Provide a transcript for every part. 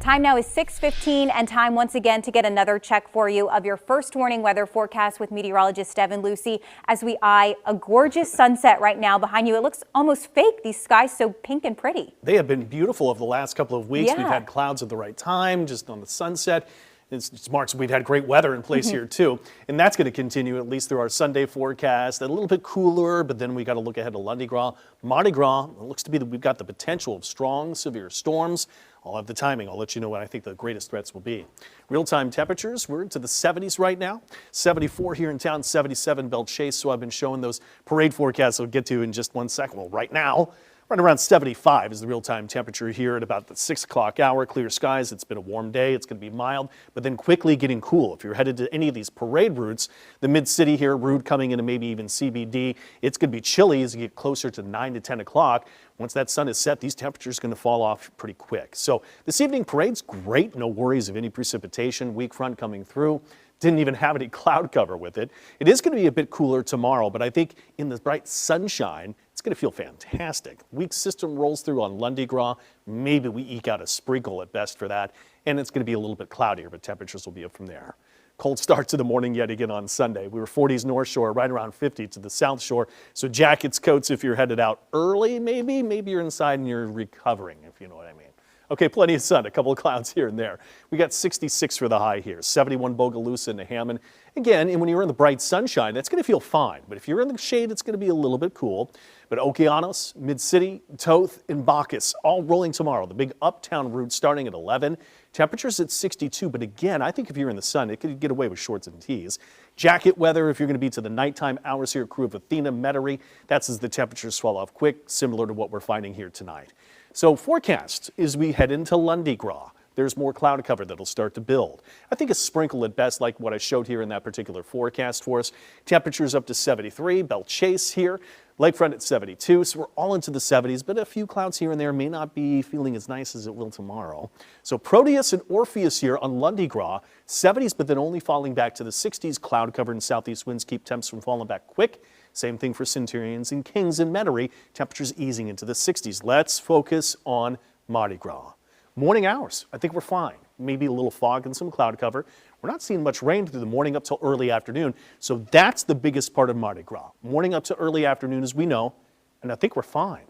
Time now is 6:15 and time once again to get another check for you of your first warning weather forecast with meteorologist Devin Lucy as we eye a gorgeous sunset right now behind you. It looks almost fake. These skies so pink and pretty. They have been beautiful over the last couple of weeks. Yeah. We've had clouds at the right time, just on the sunset. It's marks we've had great weather in place here too, and that's going to continue at least through our Sunday forecast. A little bit cooler, but then we got to look ahead to Lundi Gras. Mardi Gras, it looks to be that we've got the potential of strong, severe storms. I'll have the timing. I'll let you know what I think the greatest threats will be. Real-time temperatures, we're into the 70s right now. 74 here in town, 77 Belle Chasse. So I've been showing those parade forecasts I'll get to in just 1 second. Well, right now, right around 75 is the real-time temperature here at about the 6 o'clock hour. Clear skies. It's been a warm day. It's going to be mild, but then quickly getting cool. If you're headed to any of these parade routes, the mid-city here, route coming into maybe even CBD, it's going to be chilly as you get closer to 9 to 10 o'clock. Once that sun is set, these temperatures are going to fall off pretty quick. So this evening parade's great. No worries of any precipitation. Weak front coming through. Didn't even have any cloud cover with it. It is going to be a bit cooler tomorrow, but I think in the bright sunshine, it's going to feel fantastic. Weak system rolls through on Lundi Gras. Maybe we eke out a sprinkle at best for that, and it's going to be a little bit cloudier, but temperatures will be up from there. Cold start to the morning yet again on Sunday. We were 40s North Shore, right around 50 to the South Shore. So jackets, coats if you're headed out early, maybe you're inside and you're recovering, if you know what I mean. Okay, plenty of sun, a couple of clouds here and there. We got 66 for the high here, 71 Bogalusa and Hammond. Again, and when you're in the bright sunshine, that's going to feel fine. But if you're in the shade, it's going to be a little bit cool. But Okeanos, Mid-City, Toth, and Bacchus all rolling tomorrow. The big uptown route starting at 11. Temperatures at 62, but again, I think if you're in the sun, it could get away with shorts and tees. Jacket weather if you're going to be to the nighttime hours here at Crew of Athena, Metairie. That's as the temperatures swell off quick, similar to what we're finding here tonight. So forecast as we head into Lundi Gras. There's more cloud cover that'll start to build. I think a sprinkle at best, like what I showed here in that particular forecast for us. Temperatures up to 73, Belle Chasse here, Lakefront at 72, so we're all into the 70s, but a few clouds here and there may not be feeling as nice as it will tomorrow. So Proteus and Orpheus here on Lundi Gras, 70s, but then only falling back to the 60s. Cloud cover and southeast winds keep temps from falling back quick. Same thing for Centurions and Kings and Metairie. Temperatures easing into the 60s. Let's focus on Mardi Gras. Morning hours, I think we're fine. Maybe a little fog and some cloud cover. We're not seeing much rain through the morning up till early afternoon. So that's the biggest part of Mardi Gras. Morning up to early afternoon, as we know, and I think we're fine.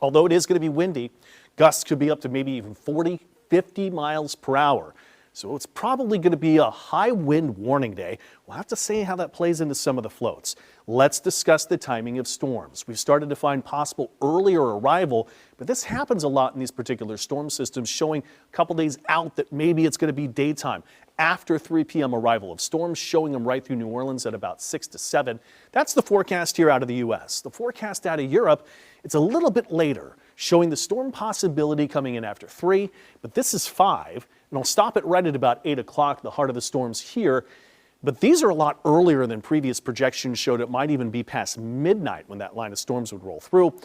Although it is going to be windy, gusts could be up to maybe even 40, 50 miles per hour. So it's probably going to be a high wind warning day. We'll have to see how that plays into some of the floats. Let's discuss the timing of storms. We've started to find possible earlier arrival, but this happens a lot in these particular storm systems, showing a couple days out that maybe it's going to be daytime. After 3 p.m. arrival of storms, showing them right through New Orleans at about 6 to 7. That's the forecast here out of the U.S. The forecast out of Europe, it's a little bit later, showing the storm possibility coming in after 3, but this is 5. And I'll stop it right at about 8 o'clock, the heart of the storms here. But these are a lot earlier than previous projections showed. It might even be past midnight when that line of storms would roll through.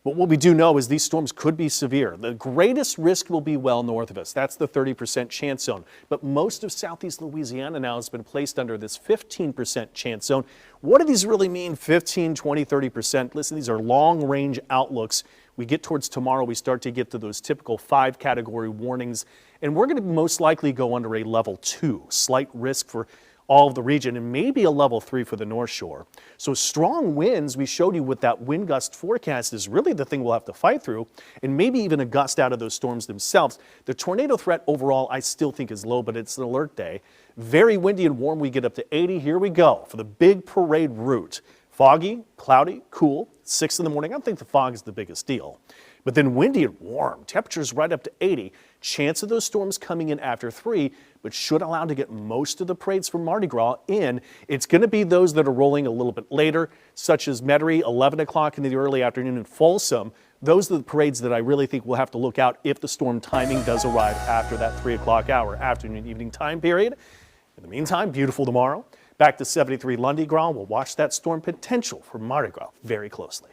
But what we do know is these storms could be severe. The greatest risk will be well north of us. That's the 30% chance zone. But most of southeast Louisiana now has been placed under this 15% chance zone. What do these really mean, 15, 20, 30%? Listen, these are long-range outlooks. We get towards tomorrow, we start to get to those typical 5-category warnings, and we're going to most likely go under a level 2, slight risk for all of the region, and maybe a level 3 for the North Shore. So strong winds, we showed you with that wind gust forecast, is really the thing we'll have to fight through, and maybe even a gust out of those storms themselves. The tornado threat overall, I still think is low, but it's an alert day. Very windy and warm, we get up to 80. Here we go for the big parade route. Foggy, cloudy, cool, 6 in the morning. I don't think the fog is the biggest deal. But then windy and warm, temperatures right up to 80. Chance of those storms coming in after 3, but should allow to get most of the parades from Mardi Gras in. It's going to be those that are rolling a little bit later, such as Metairie, 11 o'clock into the early afternoon, and Folsom. Those are the parades that I really think we'll have to look out if the storm timing does arrive after that 3 o'clock hour, afternoon, evening time period. In the meantime, beautiful tomorrow. Back to 73 Lundi Gras. We'll watch that storm potential for Mardi Gras very closely.